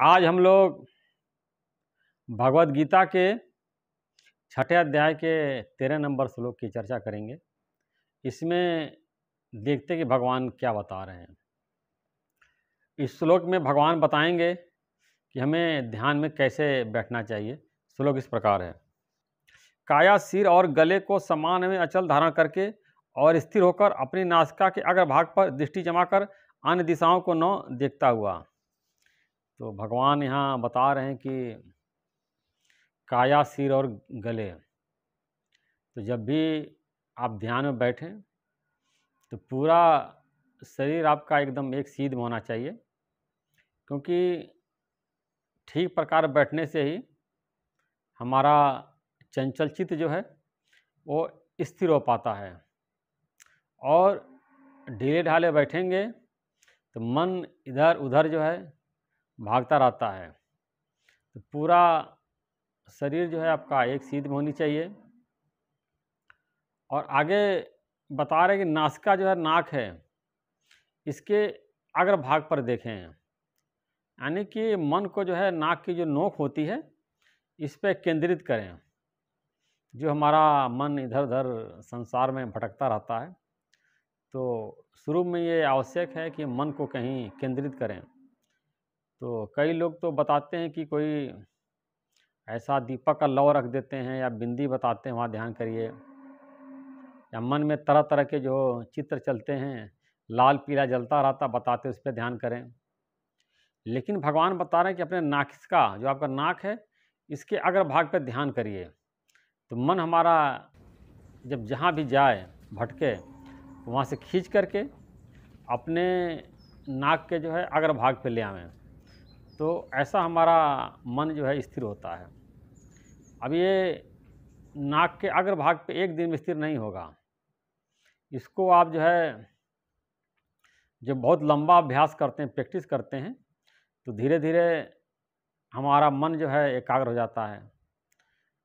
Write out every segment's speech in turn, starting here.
आज हम लोग भगवद गीता के छठे अध्याय के 13 नंबर श्लोक की चर्चा करेंगे। इसमें देखते कि भगवान क्या बता रहे हैं। इस श्लोक में भगवान बताएंगे कि हमें ध्यान में कैसे बैठना चाहिए। श्लोक इस प्रकार है। काया सिर और गले को समान में अचल धारण करके और स्थिर होकर अपनी नासिका के अग्रभाग पर दृष्टि जमाकर अन्य दिशाओं को न देखता हुआ। तो भगवान यहाँ बता रहे हैं कि काया सिर और गले, तो जब भी आप ध्यान में बैठें तो पूरा शरीर आपका एकदम एक सीध में होना चाहिए, क्योंकि ठीक प्रकार बैठने से ही हमारा चंचल चित्त जो है वो स्थिर हो पाता है। और ढीले ढाले बैठेंगे तो मन इधर उधर जो है भागता रहता है। तो पूरा शरीर जो है आपका एक सीध में होनी चाहिए। और आगे बता रहे कि नासिका जो है, नाक है, इसके अग्रभाग पर देखें, यानी कि मन को जो है नाक की जो नोक होती है इस पर केंद्रित करें। जो हमारा मन इधर उधर संसार में भटकता रहता है, तो शुरू में ये आवश्यक है कि मन को कहीं केंद्रित करें। तो कई लोग तो बताते हैं कि कोई ऐसा दीपक का लौ रख देते हैं या बिंदी बताते हैं, वहाँ ध्यान करिए। या मन में तरह तरह के जो चित्र चलते हैं, लाल पीला जलता रहता, बताते उस पर ध्यान करें। लेकिन भगवान बता रहे हैं कि अपने नासिका, जो आपका नाक है, इसके अग्रभाग पर ध्यान करिए। तो मन हमारा जब जहाँ भी जाए भटके, वहाँ से खींच करके अपने नाक के जो है अग्रभाग पे ले आवें। तो ऐसा हमारा मन जो है स्थिर होता है। अब ये नाक के अग्रभाग पे एक दिन में स्थिर नहीं होगा। इसको आप जो है जब बहुत लंबा अभ्यास करते हैं, प्रैक्टिस करते हैं, तो धीरे धीरे हमारा मन जो है एकाग्र हो जाता है।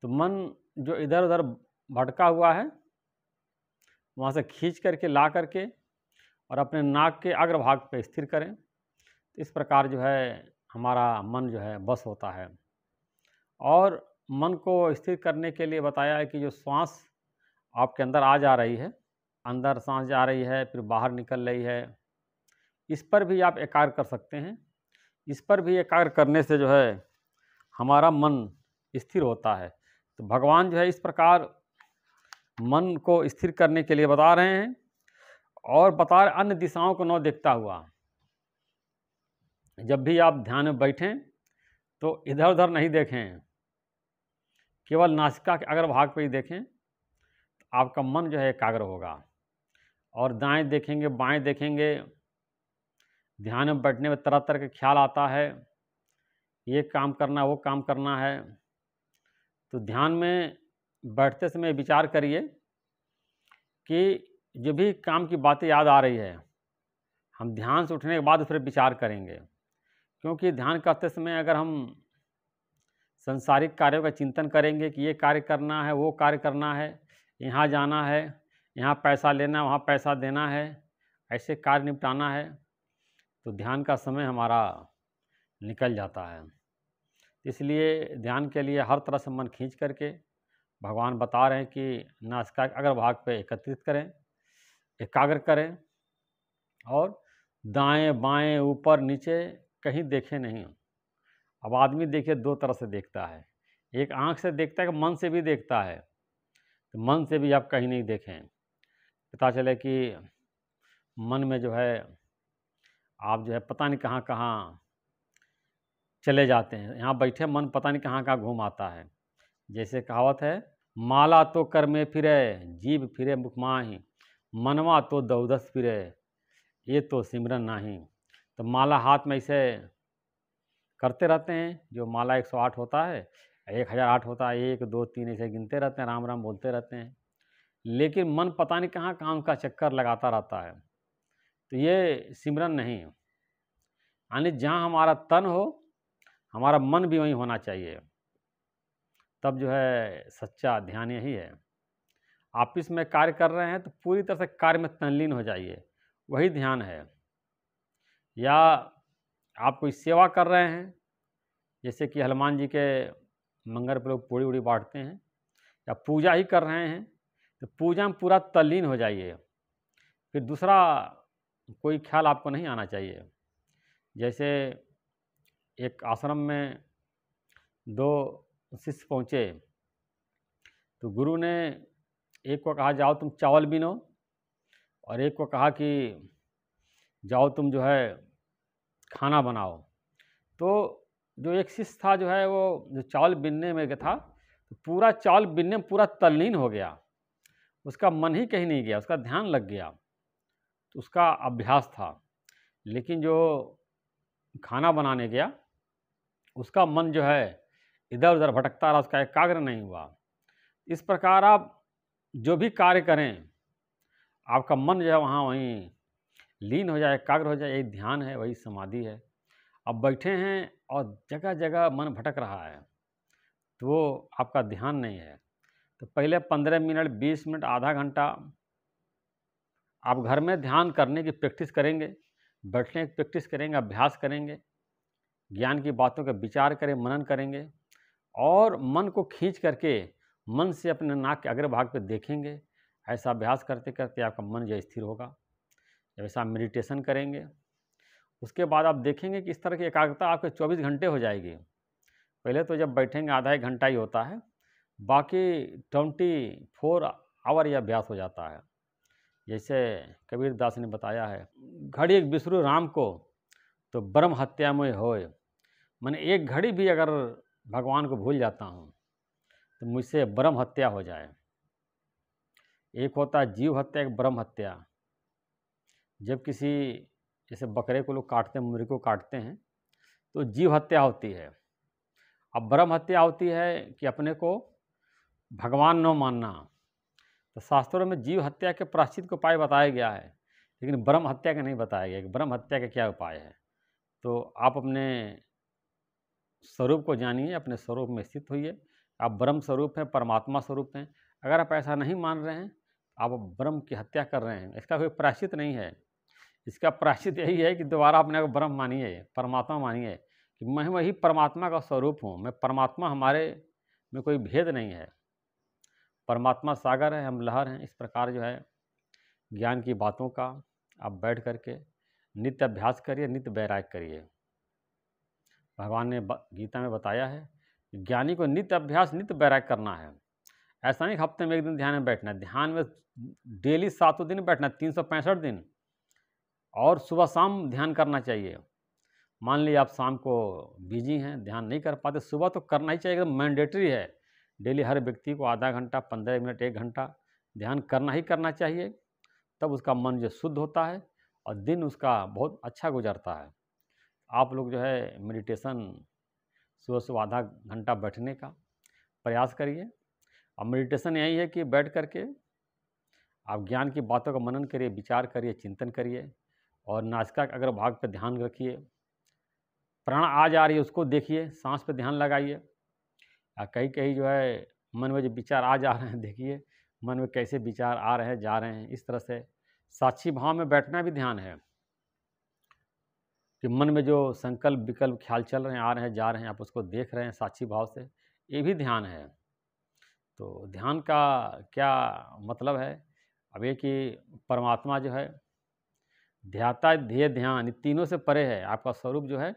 तो मन जो इधर उधर भटका हुआ है, वहाँ से खींच करके ला करके और अपने नाक के अग्रभाग पे स्थिर करें। तो इस प्रकार जो है हमारा मन जो है बस होता है। और मन को स्थिर करने के लिए बताया है कि जो श्वास आपके अंदर आ जा रही है, अंदर सांस जा रही है फिर बाहर निकल रही है, इस पर भी आप एकाग्र कर सकते हैं। इस पर भी एकाग्र करने से जो है हमारा मन स्थिर होता है। तो भगवान जो है इस प्रकार मन को स्थिर करने के लिए बता रहे हैं। और बता रहे अन्य दिशाओं को न देखता हुआ। जब भी आप ध्यान में बैठें तो इधर उधर नहीं देखें, केवल नासिका के अग्रभाग पर ही देखें। तो आपका मन जो है एकाग्र होगा। और दाएं देखेंगे बाएं देखेंगे, ध्यान में बैठने में तरह तरह के ख्याल आता है, ये काम करना वो काम करना है। तो ध्यान में बैठते समय विचार करिए कि जो भी काम की बातें याद आ रही है, हम ध्यान से उठने के बाद उस पर विचार करेंगे। क्योंकि ध्यान करते समय अगर हम संसारिक कार्यों का चिंतन करेंगे कि ये कार्य करना है, वो कार्य करना है, यहाँ जाना है, यहाँ पैसा लेना, वहाँ पैसा देना है, ऐसे कार्य निपटाना है, तो ध्यान का समय हमारा निकल जाता है। इसलिए ध्यान के लिए हर तरह से मन खींच करके भगवान बता रहे हैं कि नासिका के अग्रभाग पे एकत्रित करें, एकाग्र करें। और दाएं बाएं ऊपर नीचे कहीं देखें नहीं। अब आदमी देखिए दो तरह से देखता है, एक आँख से देखता है कि मन से भी देखता है। तो मन से भी आप कहीं नहीं देखें। पता चले कि मन में जो है आप जो है पता नहीं कहाँ कहाँ चले जाते हैं। यहाँ बैठे मन पता नहीं कहाँ कहाँ घूम आता है। जैसे कहावत है, माला तो कर में फिरे जीभ फिरे मुख माही, मनवा तो दौदस फिरे ये तो सिमरन नाही। तो माला हाथ में ऐसे करते रहते हैं, जो माला 108 होता है, 1008 होता है, 1 2 3 ऐसे गिनते रहते हैं, राम राम बोलते रहते हैं। लेकिन मन पता नहीं कहाँ काम का चक्कर लगाता रहता है। तो ये सिमरन नहीं। यानी जहाँ हमारा तन हो, हमारा मन भी वहीं होना चाहिए। तब जो है सच्चा ध्यान यही है। आप इसमें कार्य कर रहे हैं तो पूरी तरह से कार्य में तल्लीन हो जाइए, वही ध्यान है। या आप कोई सेवा कर रहे हैं जैसे कि हनुमान जी के मंगर पर लोग पूड़ी उड़ी बांटते हैं या पूजा ही कर रहे हैं, तो पूजा में पूरा तल्लीन हो जाइए। फिर दूसरा कोई ख्याल आपको नहीं आना चाहिए। जैसे एक आश्रम में 2 शिष्य पहुँचे, तो गुरु ने एक को कहा जाओ तुम चावल बीनो, और एक को कहा कि जाओ तुम जो है खाना बनाओ। तो जो एक शिष्य था जो है वो जो चावल बीनने में था, तो पूरा चावल बीनने में पूरा तल्लीन हो गया, उसका मन ही कहीं नहीं गया, उसका ध्यान लग गया, तो उसका अभ्यास था। लेकिन जो खाना बनाने गया, उसका मन जो है इधर उधर भटकता रहा, उसका एकाग्र नहीं हुआ। इस प्रकार आप जो भी कार्य करें, आपका मन जो है वहाँ वहीं लीन हो जाए, एकाग्र हो जाए, यही ध्यान है, वही समाधि है। अब बैठे हैं और जगह जगह मन भटक रहा है, तो वो आपका ध्यान नहीं है। तो पहले 15 मिनट, 20 मिनट, आधा घंटा आप घर में ध्यान करने की प्रैक्टिस करेंगे, बैठने की प्रैक्टिस करेंगे, अभ्यास करेंगे, ज्ञान की बातों का विचार करें, मनन करेंगे, और मन को खींच करके मन से अपने नाक के अग्रभाग पे देखेंगे। ऐसा अभ्यास करते करते आपका मन जो स्थिर होगा। जब ऐसा मेडिटेशन करेंगे, उसके बाद आप देखेंगे कि इस तरह की एकाग्रता आपके 24 घंटे हो जाएगी। पहले तो जब बैठेंगे आधा 1 घंटा ही होता है, बाकी 24 आवर यह अभ्यास हो जाता है। जैसे कबीर दास ने बताया है, घड़ी एक बिसरू राम को तो ब्रह्म हत्या में होए। मैंने एक घड़ी भी अगर भगवान को भूल जाता हूँ तो मुझसे ब्रह्म हत्या हो जाए। एक होता है जीव हत्या, एक ब्रह्म हत्या। जब किसी जैसे बकरे को लोग काटते हैं, मुर्गी को काटते हैं, तो जीव हत्या होती है। अब ब्रह्म हत्या होती है कि अपने को भगवान न मानना। तो शास्त्रों में जीव हत्या के प्रायश्चित का उपाय बताया गया है, लेकिन ब्रह्म हत्या का नहीं बताया गया कि ब्रह्म हत्या का क्या उपाय है। तो आप अपने स्वरूप को जानिए, अपने स्वरूप में स्थित होइए। आप ब्रह्म स्वरूप हैं, परमात्मा स्वरूप हैं। अगर आप ऐसा नहीं मान रहे हैं, आप ब्रह्म की हत्या कर रहे हैं। इसका कोई प्रायश्चित नहीं है। इसका प्रायश्चित यही है कि दोबारा अपने को ब्रह्म मानिए, परमात्मा मानिए कि मैं वही परमात्मा का स्वरूप हूँ। मैं परमात्मा, हमारे में कोई भेद नहीं है। परमात्मा सागर है, हम लहर हैं। इस प्रकार जो है ज्ञान की बातों का आप बैठ करके नित्य अभ्यास करिए, नित्य वैराग्य करिए। भगवान ने गीता में बताया है कि ज्ञानी को नित्य अभ्यास, नित्य वैराग्य करना है। ऐसा नहीं हफ्ते में 1 दिन ध्यान में बैठना है। ध्यान में डेली 7 दिन बैठना है, 365 दिन, और सुबह शाम ध्यान करना चाहिए। मान लीजिए आप शाम को बिजी हैं, ध्यान नहीं कर पाते, सुबह तो करना ही चाहिए, एकदम मैंडेटरी है। डेली हर व्यक्ति को आधा घंटा, 15 मिनट, 1 घंटा ध्यान करना ही करना चाहिए। तब उसका मन जो शुद्ध होता है और दिन उसका बहुत अच्छा गुजरता है। आप लोग जो है मेडिटेशन सुबह सुबह आधा घंटा बैठने का प्रयास करिए। और मेडिटेशन यही है कि बैठ करके आप ज्ञान की बातों का मनन करिए, विचार करिए, चिंतन करिए, और नासिका के अग्रभाग पर ध्यान रखिए। प्राण आ जा रही है उसको देखिए, सांस पे ध्यान लगाइए। कहीं कहीं जो है मन में जो विचार आ जा रहे हैं, देखिए मन में कैसे विचार आ रहे हैं, जा रहे हैं। इस तरह से साक्षी भाव में बैठना भी ध्यान है कि मन में जो संकल्प विकल्प ख्याल चल रहे हैं, आ रहे हैं, जा रहे हैं, आप उसको देख रहे हैं साक्षी भाव से, ये भी ध्यान है। तो ध्यान का क्या मतलब है? अब ये कि परमात्मा जो है ध्याता, ध्येय, ध्यान, ये तीनों से परे है। आपका स्वरूप जो है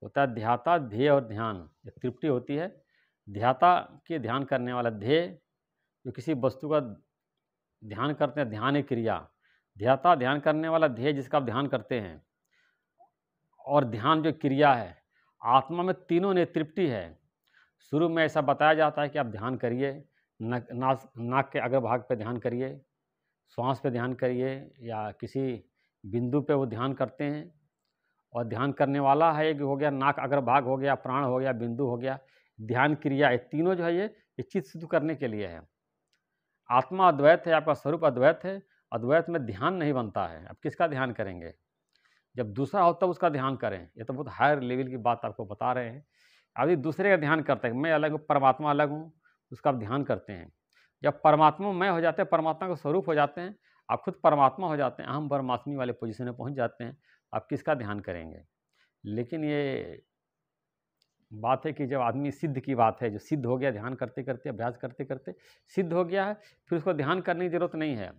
होता है ध्याता, ध्येय और ध्यान। ये तृप्ति होती है ध्याता के ध्यान करने वाला। ध्येय जो किसी वस्तु का ध्यान करते हैं, ध्यान एक क्रिया। ध्याता ध्यान करने वाला, ध्येय जिसका आप ध्यान करते हैं, और ध्यान जो क्रिया है। आत्मा में तीनों ने तृप्ति है। शुरू में ऐसा बताया जाता है कि आप ध्यान करिए, नाक के अग्रभाग पे ध्यान करिए, श्वास पे ध्यान करिए, या किसी बिंदु पे वो ध्यान करते हैं। और ध्यान करने वाला है, एक हो गया नाक अग्रभाग, हो गया प्राण, हो गया बिंदु, हो गया ध्यान क्रिया। ये तीनों जो है ये चित्त शुद्ध करने के लिए है। आत्मा अद्वैत है, आपका स्वरूप अद्वैत है। अद्वैत में ध्यान नहीं बनता है। अब किसका ध्यान करेंगे? जब दूसरा हो तब उसका ध्यान करें। ये तो बहुत हायर लेवल की बात आपको बता रहे हैं। अभी दूसरे का ध्यान करते हैं, मैं अलग हूँ, परमात्मा अलग हूँ, उसका आप ध्यान करते हैं। जब परमात्मा में हो जाते हैं, परमात्मा का स्वरूप हो जाते हैं, आप खुद परमात्मा हो जाते हैं, अहम ब्रह्मास्मि वाले पोजीशन में पहुँच जाते हैं, आप किसका ध्यान करेंगे? लेकिन ये बात है कि जब आदमी सिद्ध की बात है, जो सिद्ध हो गया ध्यान करते करते, अभ्यास करते करते सिद्ध हो गया है, फिर उसको ध्यान करने की ज़रूरत नहीं है।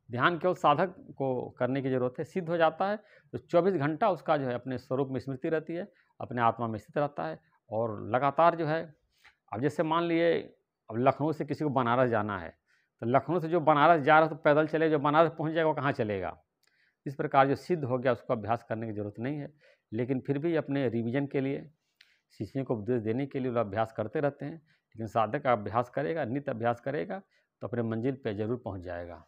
ध्यान केवल साधक को करने की ज़रूरत है। सिद्ध हो जाता है तो 24 घंटा उसका जो है अपने स्वरूप में स्मृति रहती है, अपने आत्मा में स्थित रहता है और लगातार जो है, अब जैसे मान लिए अब लखनऊ से किसी को बनारस जाना है, तो लखनऊ से जो बनारस जा रहा है तो पैदल चले, जो बनारस पहुंच जाएगा वो कहाँ चलेगा। इस प्रकार जो सिद्ध हो गया उसको अभ्यास करने की ज़रूरत नहीं है, लेकिन फिर भी अपने रिवीजन के लिए, शिष्यों को उपदेश देने के लिए लोग अभ्यास करते रहते हैं। लेकिन साधक अभ्यास करेगा, नित्य अभ्यास करेगा तो अपने मंजिल पे ज़रूर पहुंच जाएगा।